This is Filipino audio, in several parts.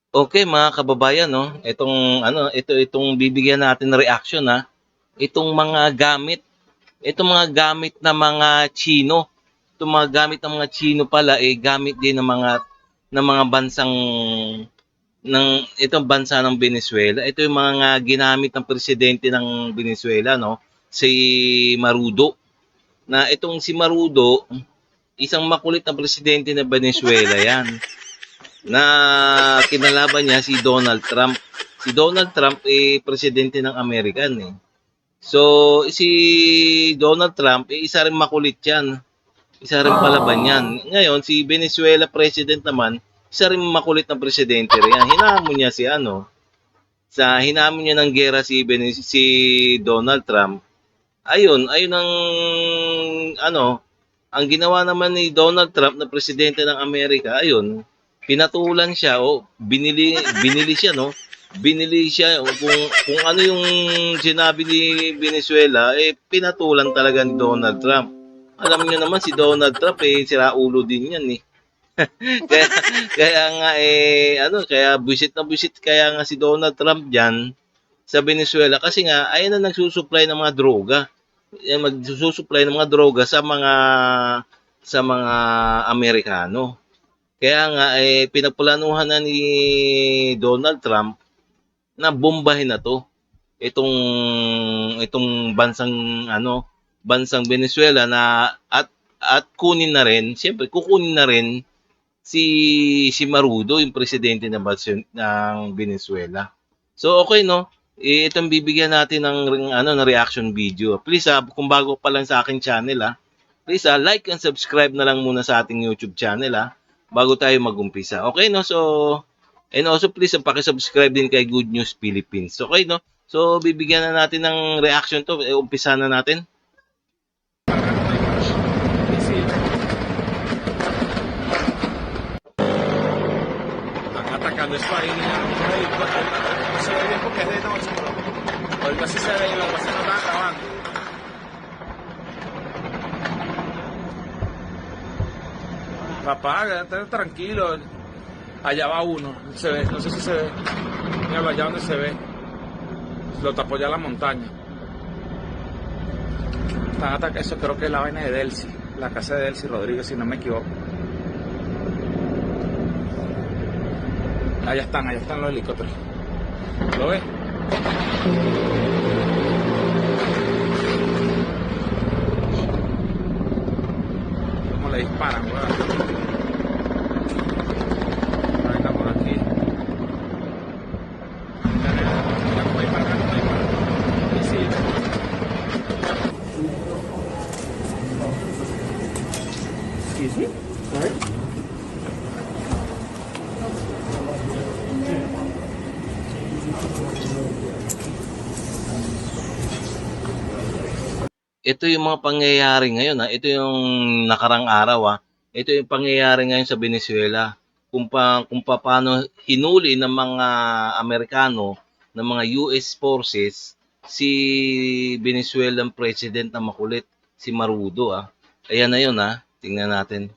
Okay mga kababayan 'no, itong bibigyan natin ng reaction, itong mga gamit na mga Tsino, itong mga gamit ng mga Tsino pala, gamit din ng mga bansang itong bansa ng Venezuela. Ito yung mga ginamit ng presidente ng Venezuela 'no, si Marudo, na itong si Marudo, isang makulit na presidente ng Venezuela 'yan. Na kinalaban niya si Donald Trump. Si Donald Trump presidente ng American eh. So si Donald Trump isa rin makulit 'yan. Isa rin palaban 'yan. Ngayon si Venezuela president naman, isa rin makulit na presidente rin yan. Hinamon niya ng giyera si Donald Trump. Ayun ang ginawa naman ni Donald Trump na presidente ng Amerika, ayun, pinatulan siya o binili siya no. Binili siya kung ano yung sinabi ni Venezuela, pinatulan talaga ni Donald Trump. Alam niyo naman si Donald Trump siraulo din 'yan eh. kaya kaya nga kaya buwisit kaya nga si Donald Trump diyan sa Venezuela kasi nga ayun na nagsusupply ng mga droga. Magsusupply ng mga droga sa mga Amerikano. Kaya nga pinagplanuhan na ni Donald Trump na bombahin na 'to. Itong itong bansang Venezuela na at kunin na rin, siyempre kukunin na rin si Marudo, yung presidente ng Venezuela. So okay 'no, itong bibigyan natin ng reaction video. Please kung bago pa lang sa aking channel please like and subscribe na lang muna sa ating YouTube channel bago tayo mag-umpisa. Okay 'no, so and also please paki-subscribe din kay Good News Philippines. Okay 'no, so bibigyan na natin ng reaction 'to, umpisa na natin. Atacando España, no se ve bien porque es de noche, pero algo así se ve y lo que pasa es que no está acabando. Papá, quédate tranquilo, allá va uno, se ve, no sé si se ve, míralo allá donde se ve, lo tapó ya la montaña. Están atacando, eso creo que es la vaina de Delcy, la casa de Delcy Rodríguez, si no me equivoco. Allá están los helicópteros. ¿Lo ves? ¿Cómo le disparan, weón? Venga por aquí. Mira cómo disparan, cómo disparan. Y sí. Excuse me? Sorry? Ito yung mga pangyayari ngayon ito yung nakarang araw Ito yung pangyayari ngayon sa Venezuela. Kung paano hinuli ng mga Amerikano, ng mga US forces si Venezuelan president na makulit, si Marudo Ayan na yun tingnan natin.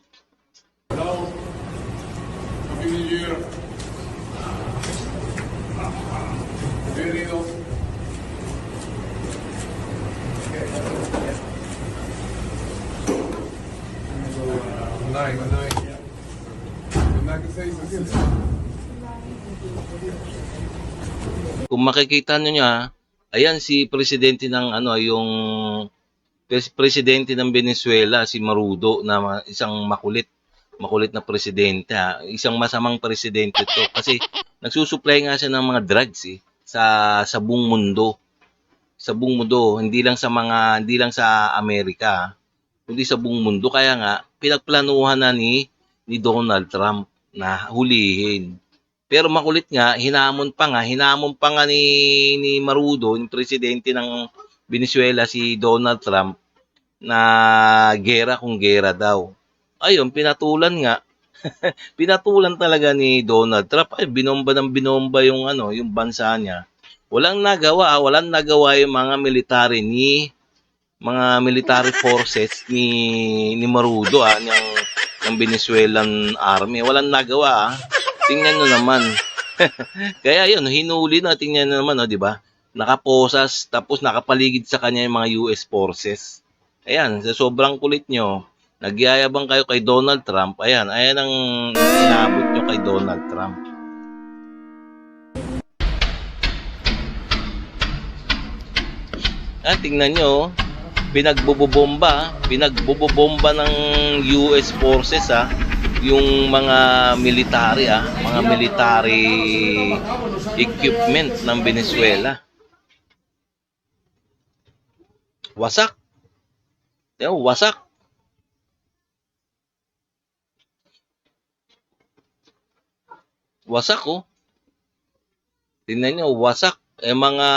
Kung makikita niyo ayan si presidente ng yung presidente ng Venezuela, si Marudo, na isang makulit na presidente Isang masamang presidente 'to kasi nagsusupply nga siya ng mga drugs sa buong mundo. Sa buong mundo, hindi lang sa Amerika, kundi sa buong mundo. Kaya nga pinagplanuhan na ni Donald Trump na hulihin. Pero makulit nga, hinamon pa nga ni Marudo, yung presidente ng Venezuela, si Donald Trump, na gera kung gera daw. Ayun, pinatulan nga. Pinatulan talaga ni Donald Trump. Binomba ng binomba yung bansa niya. Walang nagawa yung mga military forces ni Marudo ng Venezuelan army. Walang nagawa Tingnan nyo naman. Kaya yun, hinuli na, tingnan nyo naman, di ba? Nakaposas, tapos nakapaligid sa kanya yung mga US forces. Ayan, sa sobrang kulit nyo, nagyayabang kayo kay Donald Trump. Ayan ang inaabot nyo kay Donald Trump. Tingnan nyo, pinagbubomba ng US forces yung mga military equipment ng Venezuela. Wasak. Wasak. Wasak, oh. Tingnan nyo, wasak. Mga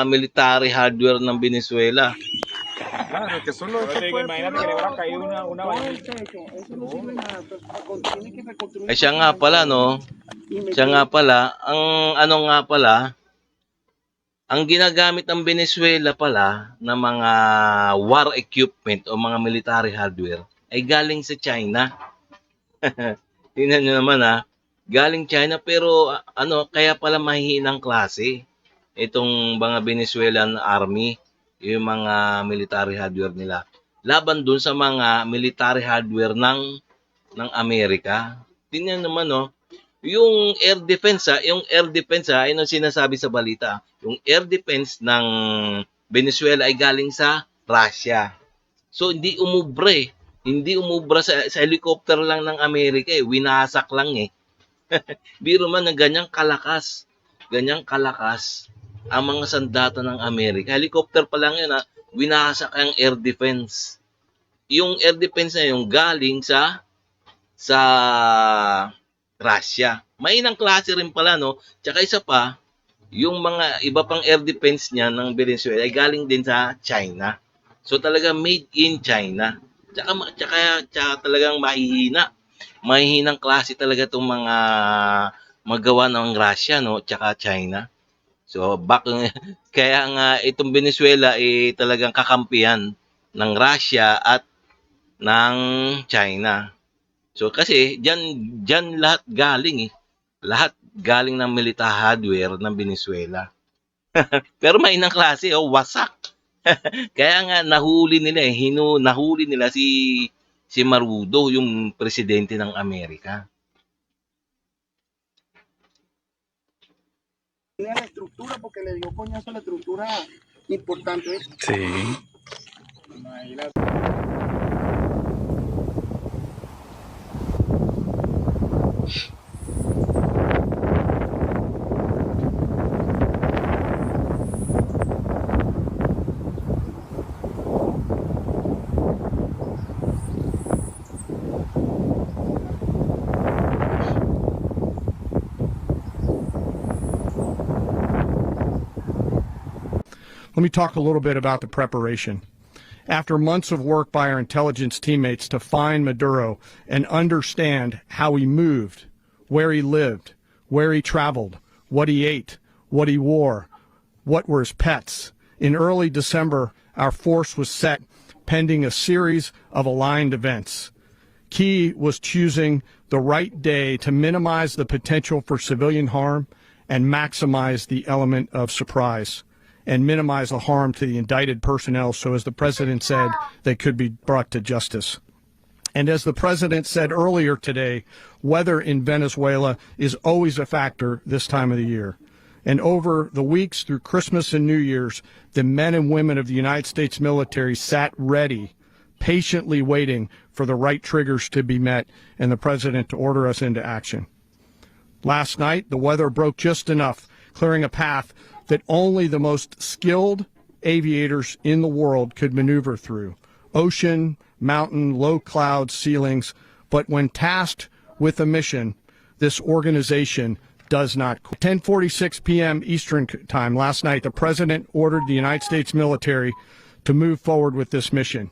military hardware ng Venezuela. Claro, que solo imagínate que le hubiera caído una vaina. Siya nga pala, ang ginagamit ng Venezuela pala na mga war equipment o mga military hardware ay galing sa China. Tingnan nyo naman galing China, pero kaya pala mahihinang klase itong mga Venezuelan army, yung mga military hardware nila laban dun sa mga military hardware ng Amerika. Tingnan naman yung air defense ayun ang sinasabi sa balita. Yung air defense ng Venezuela ay galing sa Russia. So hindi umubra sa helicopter lang ng Amerika, winasak lang Biro man na ganyang kalakas ang mga sandata ng Amerika. Helicopter pa lang yun winasak ang air defense. Yung air defense na yung galing sa Russia. Mainang klase rin pala, no? Tsaka isa pa, yung mga iba pang air defense niya ng Venezuela ay galing din sa China. So talaga made in China. Tsaka talagang mahihinang klase talaga itong mga magawa ng Russia, no? Tsaka China. So kaya nga itong Venezuela talagang kakampihan ng Russia at ng China. So kasi diyan lahat galing Lahat galing ng military hardware ng Venezuela. Pero mainang klase, wasak. Kaya nga nahuli nila si Maduro, yung presidente ng Amerika. La estructura porque le dio coñazo a la estructura importante. Sí. Let me talk a little bit about the preparation. After months of work by our intelligence teammates to find Maduro and understand how he moved, where he lived, where he traveled, what he ate, what he wore, what were his pets, in early December, our force was set pending a series of aligned events. Key was choosing the right day to minimize the potential for civilian harm and maximize the element of surprise, and minimize the harm to the indicted personnel so, as the president said, they could be brought to justice. And as the president said earlier today, weather in Venezuela is always a factor this time of the year. And over the weeks through Christmas and New Year's, the men and women of the United States military sat ready, patiently waiting for the right triggers to be met and the president to order us into action. Last night, the weather broke just enough, clearing a path that only the most skilled aviators in the world could maneuver through. Ocean, mountain, low cloud ceilings. But when tasked with a mission, this organization does not quit. 10:46 p.m. Eastern time last night, the president ordered the United States military to move forward with this mission.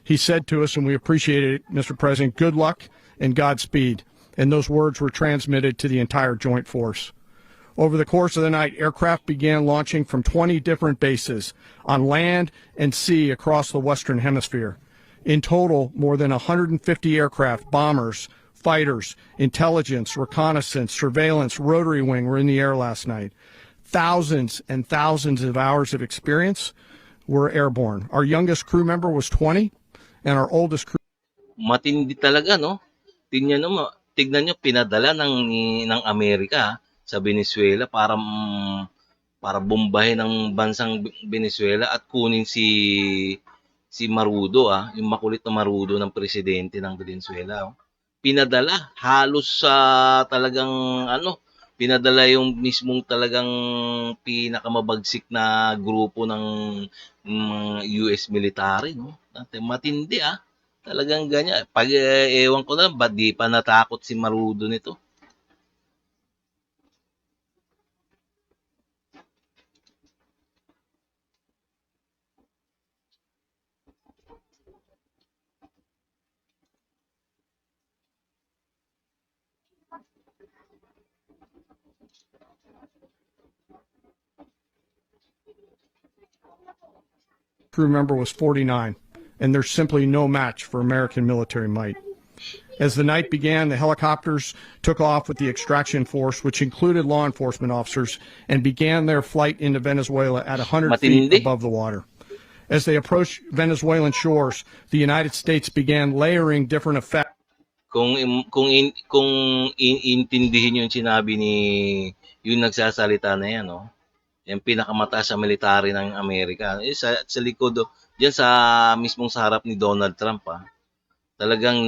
He said to us, and we appreciated it, Mr. President, good luck and Godspeed. And those words were transmitted to the entire joint force. Over the course of the night, aircraft began launching from 20 different bases on land and sea across the Western Hemisphere. In total, more than 150 aircraft, bombers, fighters, intelligence, reconnaissance, surveillance, rotary wing were in the air last night. Thousands and thousands of hours of experience were airborne. Our youngest crew member was 20, and our oldest crew Matindi talaga, no? Tignan nyo, pinadala ng Amerika sa Venezuela para bombahin ang bansang Venezuela at kunin si Marudo, yung makulit na Marudo ng presidente ng Venezuela. Pinadala halos sa talagang pinadala yung mismong talagang pinakamabagsik na grupo ng US military, no? Matindi, talagang ganyan. Pag ewan ko na, ba't di pa natakot si Marudo nito? crew member was 49, and there's simply no match for American military might. As the night began, the helicopters took off with the extraction force, which included law enforcement officers, and began their flight into Venezuela at 100 feet Matindi. above the water. As they approached Venezuelan shores, the United States began layering different effects. Kung iintindihin yung sinabi ni yung nagsasalita na yan, no? Yung pinakamataas sa military ng Amerika. Sa likod, diyan sa mismong sa harap ni Donald Trump, talagang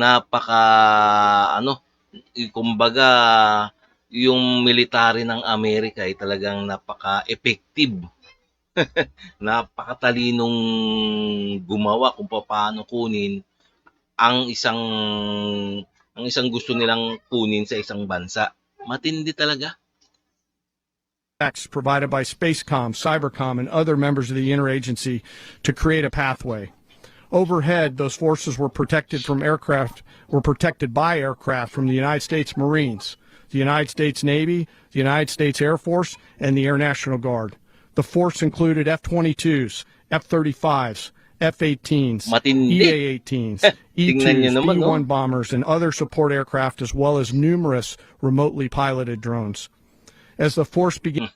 kumbaga, yung military ng Amerika ay talagang napaka-effective. Napakatalinong gumawa kung paano kunin ang isang gusto nilang kunin sa isang bansa. Matindi talaga. Provided by Spacecom, Cybercom, and other members of the interagency to create a pathway. Overhead, those forces were protected by aircraft from the United States Marines, the United States Navy, the United States Air Force, and the Air National Guard. The force included F-22s, F-35s, F-18s, Matindi. EA-18s, Tingnan nyo E-2s, naman, no? B-1 bombers, and other support aircraft, as well as numerous remotely piloted drones. As the force began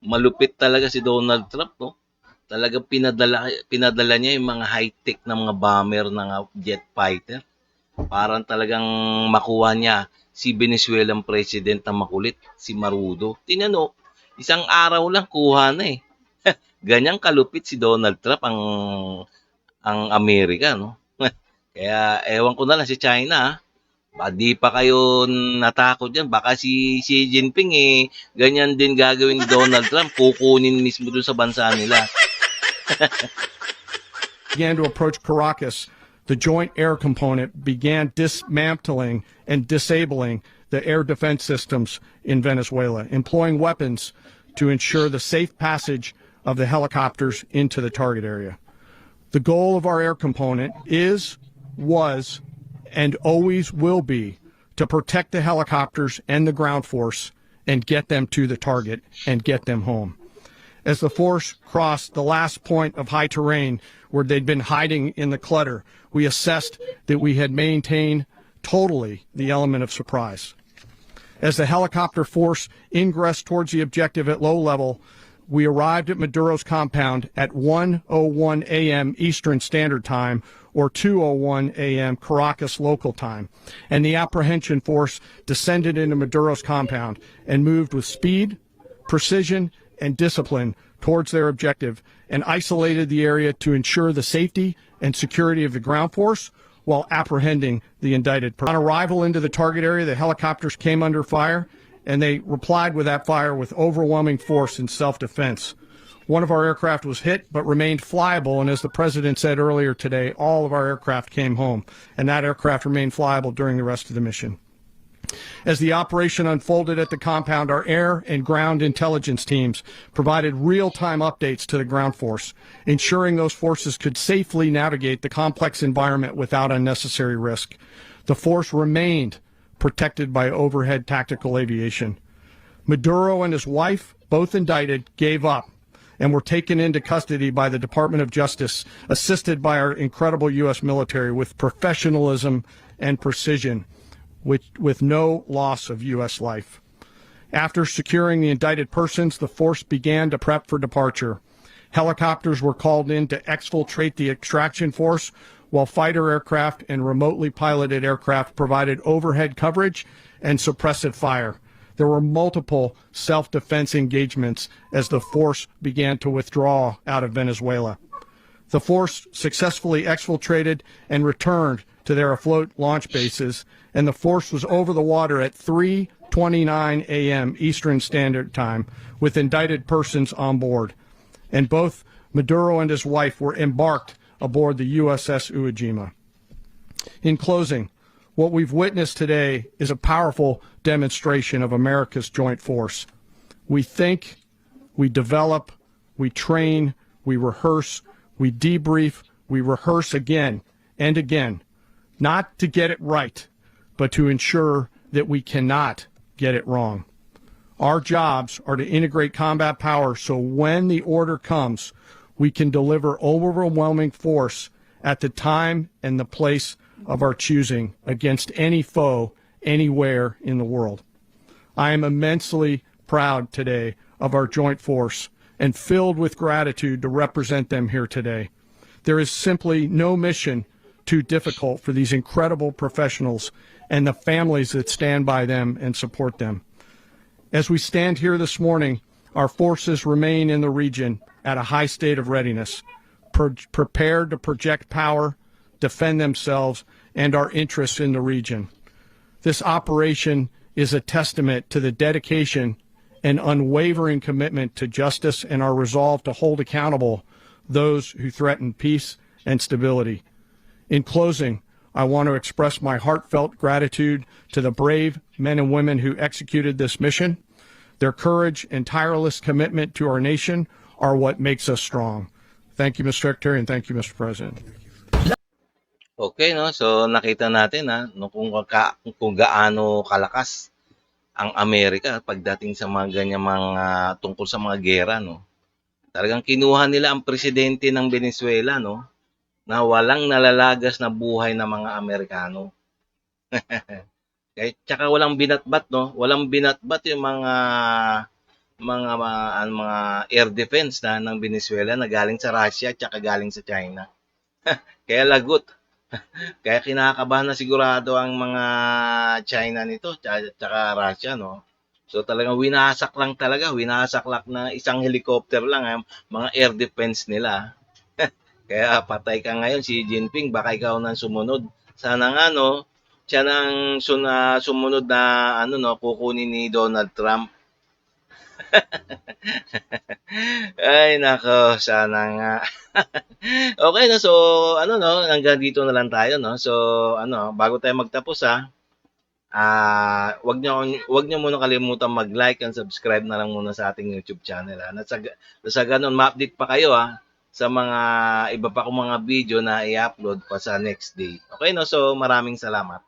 Malupit talaga si Donald Trump, no? Talagang pinadala niya yung mga high-tech na mga bomber ng jet fighter. Parang talagang makuha niya si Venezuelan president na makulit, si Marudo. Tinano, isang araw lang kuha na eh. Ganyang kalupit si Donald Trump ang Amerika, no? Kaya ewan ko na lang si China, di pa kayo natakot dyan. Baka si Xi Jinping ganyan din gagawin ni Donald Trump. Kukunin mismo dun sa bansa nila. began to approach Caracas, the Joint Air Component began dismantling and disabling the air defense systems in Venezuela, employing weapons to ensure the safe passage of the helicopters into the target area. The goal of our air component was, and always will be to protect the helicopters and the ground force and get them to the target and get them home. As the force crossed the last point of high terrain where they'd been hiding in the clutter, we assessed that we had maintained totally the element of surprise. As the helicopter force ingressed towards the objective at low level, we arrived at Maduro's compound at 1:01 a.m. Eastern Standard Time, or 2:01 a.m. Caracas local time, and the apprehension force descended into Maduro's compound and moved with speed, precision, and discipline towards their objective and isolated the area to ensure the safety and security of the ground force while apprehending the indicted person. On arrival into the target area, the helicopters came under fire, and they replied with that fire with overwhelming force in self-defense. One of our aircraft was hit but remained flyable, and as the president said earlier today, all of our aircraft came home, and that aircraft remained flyable during the rest of the mission. As the operation unfolded at the compound, our air and ground intelligence teams provided real-time updates to the ground force, ensuring those forces could safely navigate the complex environment without unnecessary risk. The force remained protected by overhead tactical aviation. Maduro and his wife, both indicted, gave up and were taken into custody by the Department of Justice, assisted by our incredible U.S. military with professionalism and precision. with no loss of U.S. life. After securing the indicted persons, the force began to prep for departure. Helicopters were called in to exfiltrate the extraction force, while fighter aircraft and remotely piloted aircraft provided overhead coverage and suppressive fire. There were multiple self-defense engagements as the force began to withdraw out of Venezuela. The force successfully exfiltrated and returned to their afloat launch bases, and the force was over the water at 3:29 a.m. Eastern Standard Time with indicted persons on board. And both Maduro and his wife were embarked aboard the USS Iwo Jima. In closing, what we've witnessed today is a powerful demonstration of America's joint force. We think, we develop, we train, we rehearse, we debrief, we rehearse again and again, not to get it right, but to ensure that we cannot get it wrong. Our jobs are to integrate combat power so when the order comes, we can deliver overwhelming force at the time and the place of our choosing against any foe anywhere in the world. I am immensely proud today of our joint force and filled with gratitude to represent them here today. There is simply no mission too difficult for these incredible professionals and the families that stand by them and support them. As we stand here this morning, our forces remain in the region at a high state of readiness, prepared to project power, defend themselves, and our interests in the region. This operation is a testament to the dedication and unwavering commitment to justice and our resolve to hold accountable those who threaten peace and stability. In closing, I want to express my heartfelt gratitude to the brave men and women who executed this mission. Their courage and tireless commitment to our nation are what makes us strong. Thank you, Mr. Secretary, and thank you, Mr. President. Okay, no? So, nakita natin, no, kung gaano kalakas ang Amerika pagdating sa mga ganyan mga tungkol sa mga gera, no? Talagang kinuha nila ang presidente ng Venezuela, no? Na walang nalalagas na buhay ng mga Amerikano. Kahit tsaka walang binatbat, no? Walang binatbat yung mga air defense ng Venezuela na galing sa Russia at tsaka galing sa China. Kaya lagot. Kaya kinakabahan na sigurado ang mga China nito tsaka Russia, no? So talagang winasak lang na isang helicopter lang mga air defense nila. Kaya patay ka ngayon si Jinping, baka ikaw nang sumunod. Sana nga no, siya nang sumunod na kukunin ni Donald Trump. Ay nako, sana nga. Okay no, so hanggang dito na lang tayo no. So bago tayo magtapos wag niyo muna kalimutan mag-like and subscribe na lang muna sa ating YouTube channel sa ganun ma-update pa kayo sa mga iba pa kong mga video na i-upload pa sa next day. Okay no, so maraming salamat.